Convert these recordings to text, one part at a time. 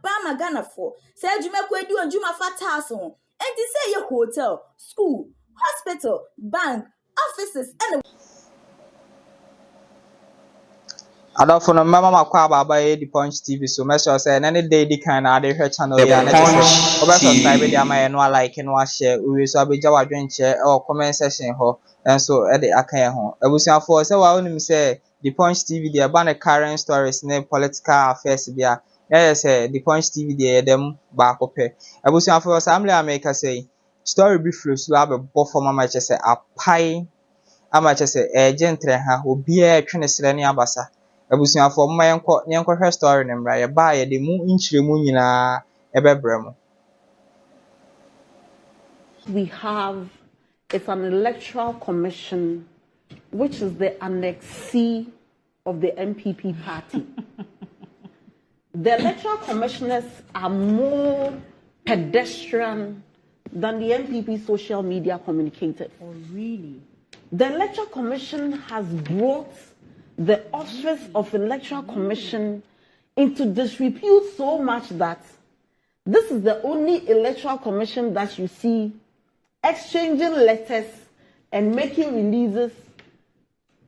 Bama Ghana for. Say Jumekwe do and Juma Fatas on. And to say your hotel, school, hospital, bank, offices, and Adolfo no mama makwa baba the Punch TV so make sure say any day the kind of the channel ya na say oba subscribe dey ama no like no share we so abeja wadwen share or comment section ho and so e dey aka ho abusuafo say wa onim say the Punch TV dey ban the current stories ne political affairs bia say the Punch TV dey dem ba kope abusuafo assembly america say story be flow so abebo for mama che say apai ama che say gentle ha obi a twene sere ne abasa abusuafo mma yenko hwe story ne mra ye ba ye de mu nchiremu nyina ebebrem. We have it's an electoral commission which is the Annex C of the MPP party. The electoral commissioners are more pedestrian than the MPP social media communicators. Oh, really? The electoral commission has brought the office of electoral commission into disrepute so much that this is the only electoral commission that you see exchanging letters and making releases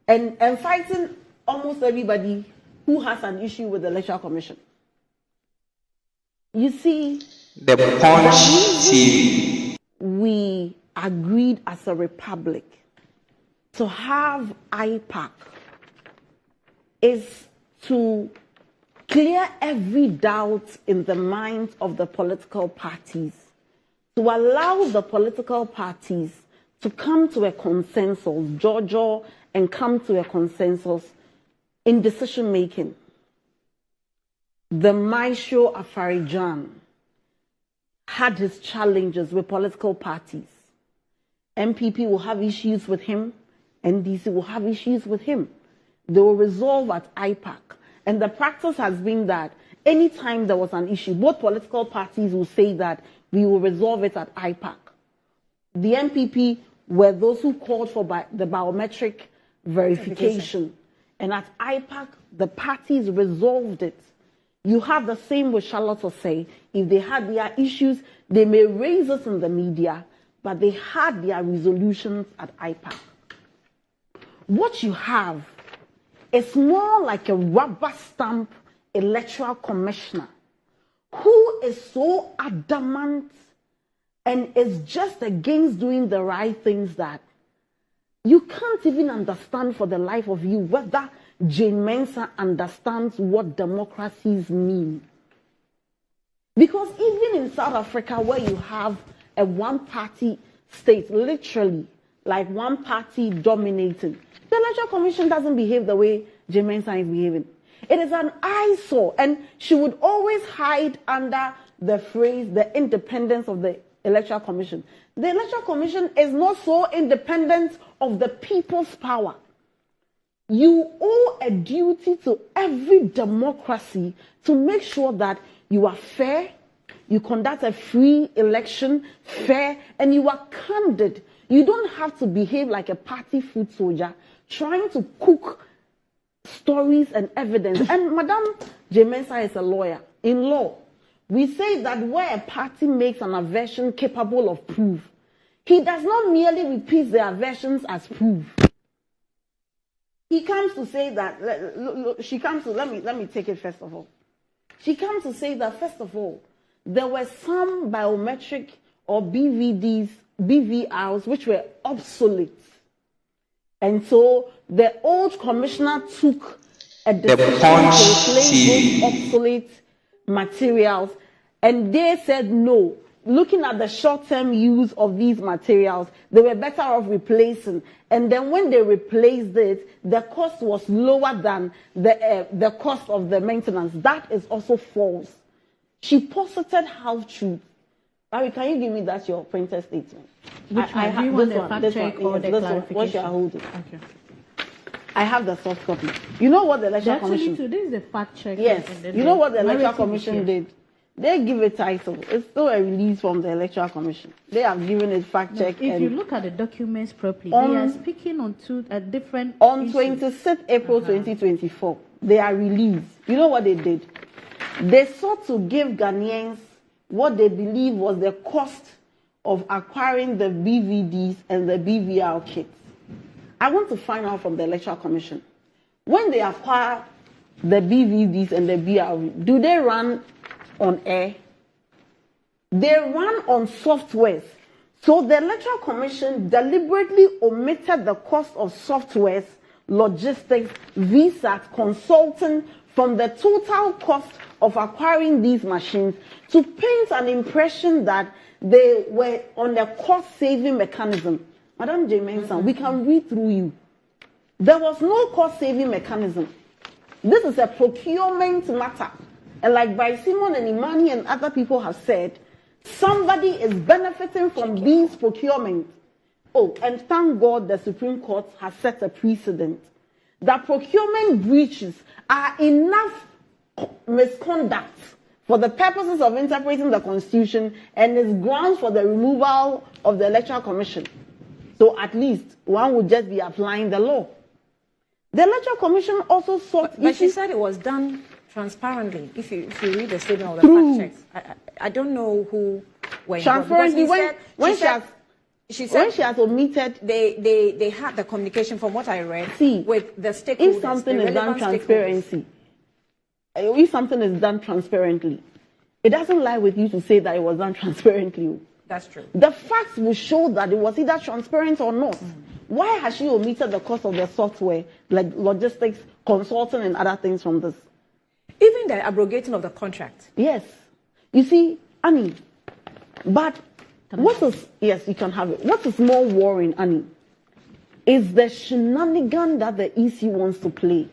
and fighting almost everybody who has an issue with the electoral commission. You see, The Punch TV. We agreed as a republic to have IPAC is to clear every doubt in the minds of the political parties, to allow the political parties to come to a consensus, Jojo, and come to a consensus in decision making. The Maisho Afarijan had his challenges with political parties. MPP will have issues with him, NDC will have issues with him. They will resolve at IPAC. And the practice has been that anytime there was an issue, both political parties will say that we will resolve it at IPAC. The MPP were those who called for the biometric verification. And at IPAC, the parties resolved it. You have the same with Charlotte Osei. If they had their issues, they may raise us in the media, but they had their resolutions at IPAC. What you have is more like a rubber stamp electoral commissioner who is so adamant and is just against doing the right things that you can't even understand for the life of you whether Jane Mensa understands what democracies mean. Because even in South Africa, where you have a one-party state, literally, like one party dominating, the Electoral Commission doesn't behave the way Jane Mensa is behaving. It is an eyesore, and she would always hide under the phrase, the independence of the Electoral Commission. The Electoral Commission is not so independent of the people's power. You owe a duty to every democracy to make sure that you are fair, you conduct a free election, fair, and you are candid. You don't have to behave like a party foot soldier trying to cook stories and evidence. And Madame Jane Mensa is a lawyer. In law, we say that where a party makes an assertion capable of proof, he does not merely repeat the assertions as proof. He comes to say that, she comes to, let me take it first of all. She comes to say that, first of all, there were some biometric or BVRs which were obsolete. And so the old commissioner took a decision to replace those obsolete materials, and they said no. Looking at the short-term use of these materials, they were better off replacing. And then when they replaced it, the cost was lower than the cost of the maintenance. That is also false. She posited half-truth. Barry, can you give me that your printed statement? Which one? Do you want the fact check or the clarification? What you are holding. Okay. I have the soft copy. You know what the Electoral Commission... Actually, this is the fact check. Yes. You know what the Electoral Commission did? They give a title. It's still a release from the Electoral Commission. They have given it fact check. If you look at the documents properly, they are speaking on two different On issues. 26th April 2024, they are released. You know what they did? they sought to give Ghanaians what they believe was the cost of acquiring the BVDs and the BVR kits. I want to find out from the Electoral Commission, when they acquire the BVDs and the BVR, do they run on air? They run on softwares. So the Electoral Commission deliberately omitted the cost of softwares, logistics, visa, consulting from the total cost of acquiring these machines to paint an impression that they were on a cost-saving mechanism. Madam J. Mensa, we can read through you. There was no cost-saving mechanism. This is a procurement matter. And like by Simon and Imani and other people have said, somebody is benefiting from these procurements. Oh, and thank God the Supreme Court has set a precedent that procurement breaches are enough misconduct for the purposes of interpreting the Constitution and is grounds for the removal of the Electoral Commission. So at least one would just be applying the law. The Electoral Commission also sought... But she said it was done transparently. If you read the statement of the fact checks, I don't know who went transparently when she has omitted, they had the communication from what I read with the stakeholders. If something is done transparency, if something is done transparently, it doesn't lie with you to say that it was done transparently. That's true. The facts will show that it was either transparent or not. Why has she omitted the cost of the software, like logistics, consulting, and other things from this? Even the abrogating of the contract. Yes. You see, Annie, but what is, yes, you can have it. What is more worrying, Annie, is the shenanigan that the EC wants to play.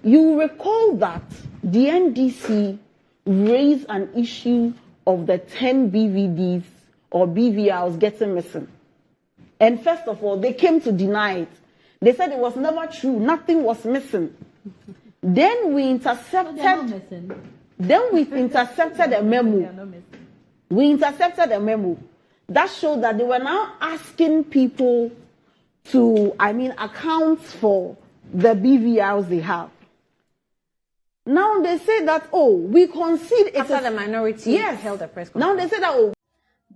You recall that the NDC raised an issue of the 10 BVDs or BVRs getting missing. And first of all, they came to deny it. They said it was never true. Nothing was missing. Then we intercepted. Then we intercepted a memo. We intercepted a memo that showed that they were now asking people to, account for the BVRs they have. Now they say that, we concede it. After the minority held a press conference. Now they say that,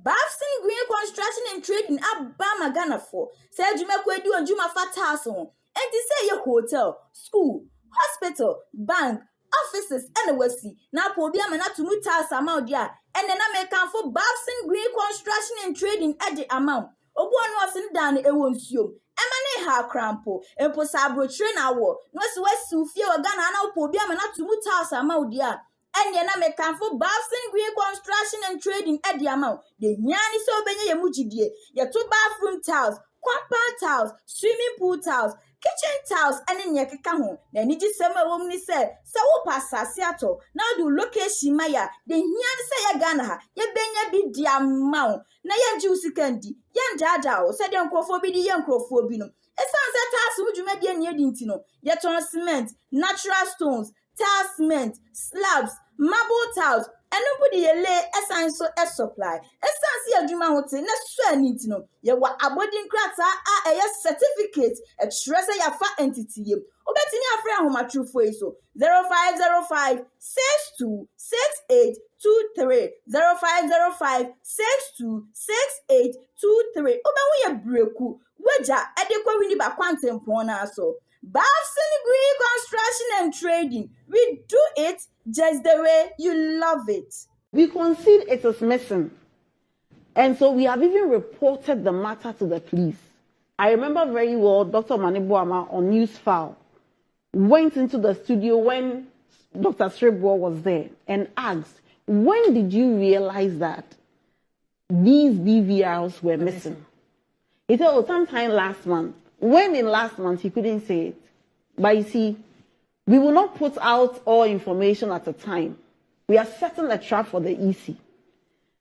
Bafsin Green Construction and Trading Abama Ghana for said Jumakwedu and Juma Fatason. And to say your hotel, school, hospital, bank, offices, and the Westie. Now Pobiam and to Muta Samaudia. And then I make for Bafsin Green Construction and Trading at the amount. Obuan wasn't done a won't you. Emane ha crampo, and Posabro train hour. No West Sufia or Ghana now Pobiam and to Muta Samaudia. And then I make for Bafsin Green Construction and Trading at the amount. The Yanni so benny mujidie, your 2 bathroom tiles, compound tiles, swimming pool tiles, kitchen tiles, and in Yakaka. Then it is summer woman said, so pass Seattle. Now do location Maya, the Yan say Ghana, ye benya be the amount. Na yan juicy candy, yan dada, said Uncle for be the young crofobino. A sunset task would you make near Dintino, yet on cement, natural stones. Tile cement, slabs, marble tiles, and nobody lay a sign so a supply. A sense of Juma Hotel, not swear need to know. You were a boarding cracks are a certificate, a treasure your fat entity. Obetini a friend whom a true for so 0505 62 68 23 0505 62 68 23. Oba we a breaku, wager adequate winning by quantum pona so. Bafsin Green Construction and Trading. We do it just the way you love it. We concede it is missing. And so we have even reported the matter to the police. I remember very well Dr. Manibuama on News File went into the studio when Dr. Srebro was there and asked, when did you realize that these BVRs were missing? He said, sometime last month. When in last month, he couldn't say it. But you see, we will not put out all information at a time. We are setting a trap for the EC.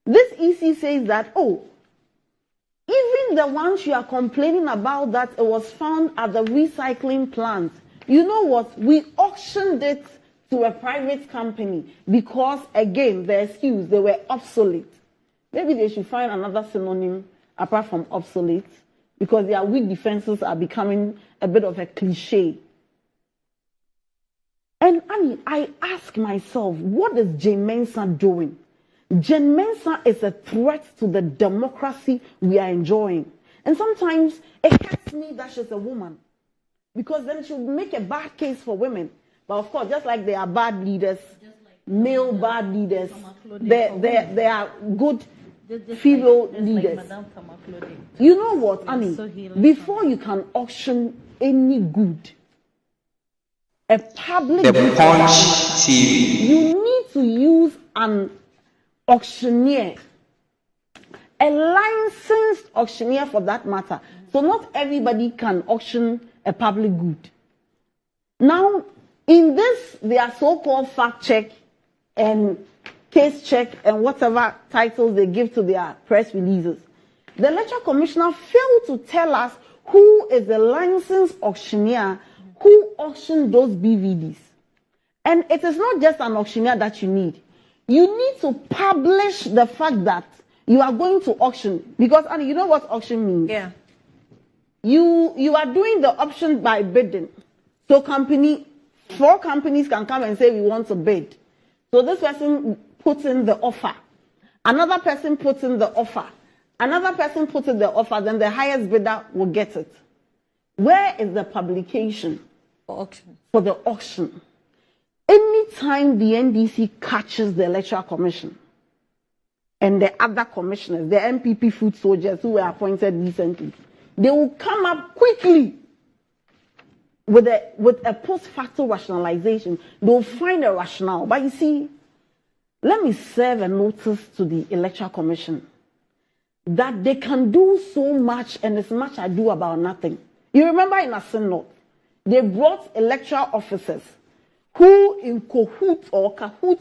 This EC says that, even the ones you are complaining about that it was found at the recycling plant, you know what? We auctioned it to a private company because, again, the excuse, they were obsolete. Maybe they should find another synonym apart from obsolete, because their weak defenses are becoming a bit of a cliche. And Annie, I ask myself, what is Jane Mensa doing? Jane Mensa is a threat to the democracy we are enjoying. And sometimes it hurts me that she's a woman, because then she'll make a bad case for women. But of course, just like there are bad leaders, male bad leaders, there are good female leaders. You know what, Annie? Before you can auction any good, a public good, you need to use an auctioneer, a licensed auctioneer for that matter. So not everybody can auction a public good. Now, in this, their so-called fact check and case check and whatever titles they give to their press releases, the Electoral Commissioner failed to tell us who is the licensed auctioneer who auctioned those BVDs. And it is not just an auctioneer that you need. You need to publish the fact that you are going to auction. Because, Annie, you know what auction means? Yeah. You are doing the auction by bidding. So 4 companies can come and say, we want to bid. So this person puts in the offer. Another person puts in the offer. Another person puts in the offer. Then the highest bidder will get it. Where is the publication? For auction. For the auction. Anytime the NDC catches the Electoral Commission and the other commissioners, the MPP foot soldiers who were appointed recently, they will come up quickly with a post facto rationalization. They will find a rationale. But you see, let me serve a notice to the Electoral Commission that they can do so much and as much ado about nothing. You remember in Asin North, they brought electoral officers who in cahoots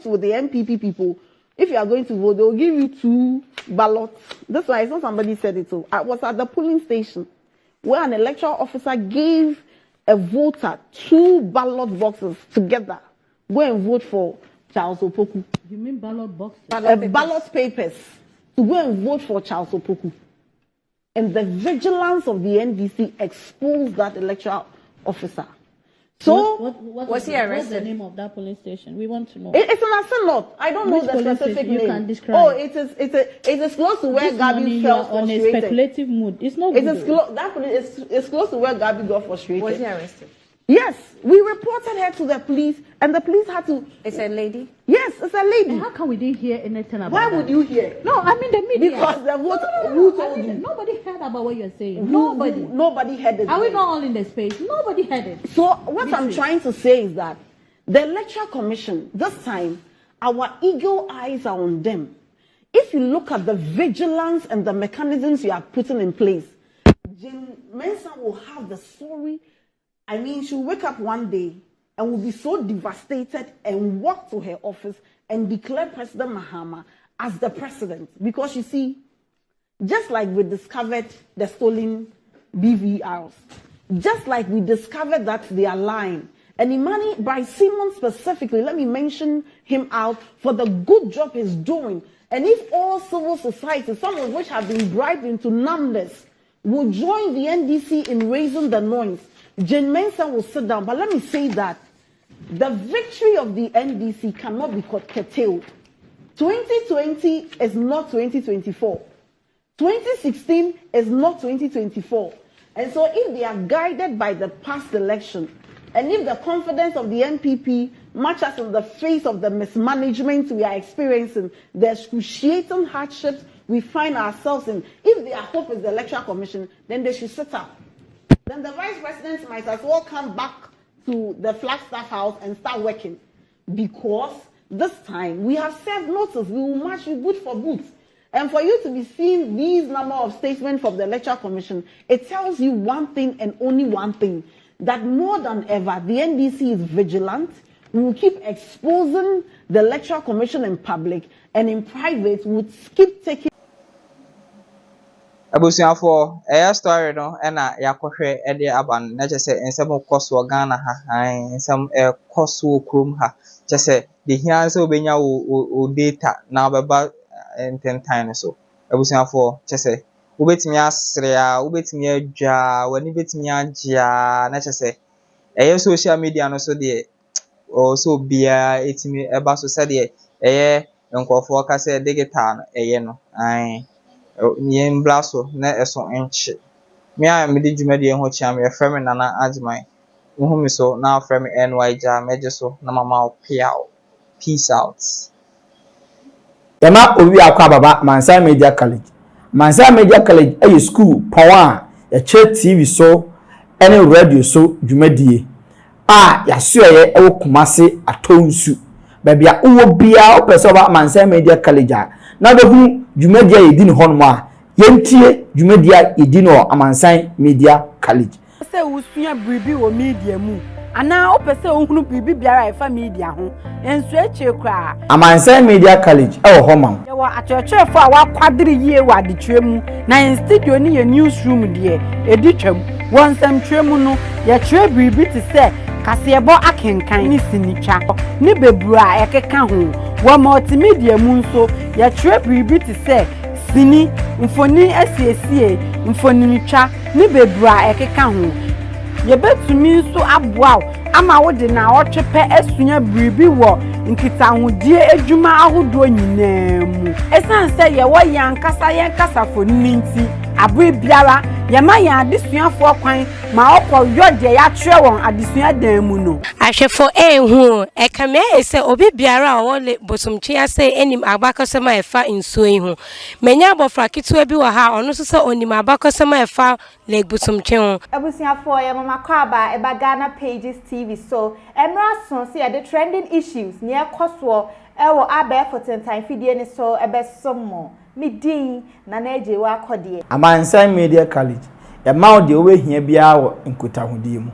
with the MPP people. If you are going to vote, they will give you 2 ballots. That's why I saw somebody said it too. I was at the polling station where an electoral officer gave a voter 2 ballot boxes together. Go and vote for Charles Opoku. You mean ballot boxes? Ballot papers to go and vote for Charles Opoku. And the vigilance of the NDC exposed that electoral officer. So, was he arrested? What's the name of that police station? We want to know. It's an Asinot. I don't know the specific name. You can describe. Oh, it is close to where Gabby felt on frustrated. a speculative mood. It's not. It's close to where Gabby got frustrated. Was he arrested? Yes, we reported her to the police, and the police had to. It's a lady? Yes, it's a lady. And how come we didn't hear anything about Why that? would you hear? No, I mean the media. Because the vote. Who told you? Nobody heard about what you're saying. Nobody heard it. Are we not all in the space? Nobody heard it. So what I'm trying to say is that the Electoral Commission, this time, our eagle eyes are on them. If you look at the vigilance and the mechanisms you are putting in place, Jane Mensa will have the story. I mean, she'll wake up one day and will be so devastated and walk to her office and declare President Mahama as the president. Because you see, just like we discovered the stolen BVRs, just like we discovered that they are lying. And Imani, by Simon specifically, let me mention him out for the good job he's doing. And if all civil society, some of which have been bribed into numbness, will join the NDC in raising the noise, Jane Mensa will sit down. But let me say that the victory of the NDC cannot be curtailed. 2020 is not 2024. 2016 is not 2024. And so if they are guided by the past election, and if the confidence of the NPP matches in the face of the mismanagement we are experiencing, the excruciating hardships we find ourselves in, if their hope is the Electoral Commission, then they should sit up. Then the vice president might as well come back to the Flagstaff House and start working. Because this time we have served notice. We will match you boot for boot. And for you to be seeing these number of statements from the Electoral Commission, it tells you one thing and only one thing. That more than ever, the NDC is vigilant. We will keep exposing the Electoral Commission in public, and in private, we would keep taking. Abusuafo story no na yakohwe de aban na chese ensem koso Ghana ha ensem koso krom ha chese de hian se obenya o data na obeba ententan so abusuafo chese ubetimi asre a ubetimi adwa wani betimi agya na chese social media no so de so bia etimi eba so said eye nkofo ka say digital no eye no an ye mbla so na eso enche me a me di dwumade ho chia me frɛ me nana agman wo mi so na frɛ me NY ja meje so na mama peace out. Yama owi akwa baba Mensa Media College. Mensa Media College a school power ya che TV so any radio so dwumadie ya so ye e Kumase atonsu babia uwo bia opese ba Mensa Media College na be hu dwumadie yedi ne hono a yentie dwumadie yedi no Mensa Media College se usua bribi wo media mu ana opese ohunu bribi biara efa media ho enso eche kra Mensa Media College e wo homam ye wa achechefo a wakwadiri yie wa adetwem na in studio ni ye newsroom de editwam wonsam twem no ye twe bribi ti se kasebo akenkan ni sinitwa ni bebura ekeka ho wo multimedia mu nso ye twe bribi ti se sini mfoni asiesie mfoni nitwa ni bebura ekeka ho ye betumi nso aboa ama wo de na otwepe asunya bribi wo nkitahudie adwuma ahodo nyinaa mu esan se ye wo yankasa foni nti abwe biara ye ma ya adesuafo kwan ma okọ de ya twerɛ won adesua dan mu no ahwefo ehu ekame ese obi biara wo le bosomtwe ase enim abakosema efa nsuo ihu menya abofra kitu bi wa ha ono so se onim abakosema efa le bosomtwe ho abusuafo ye mama kwaba eba Ghana Pages TV so emra son se ye the trending issues ne ekoso ewo abefo tentan fidie ni so ebesomo midin na eje wa akode Mensa Media College e ma o de we hia bia wo nkotahudie mu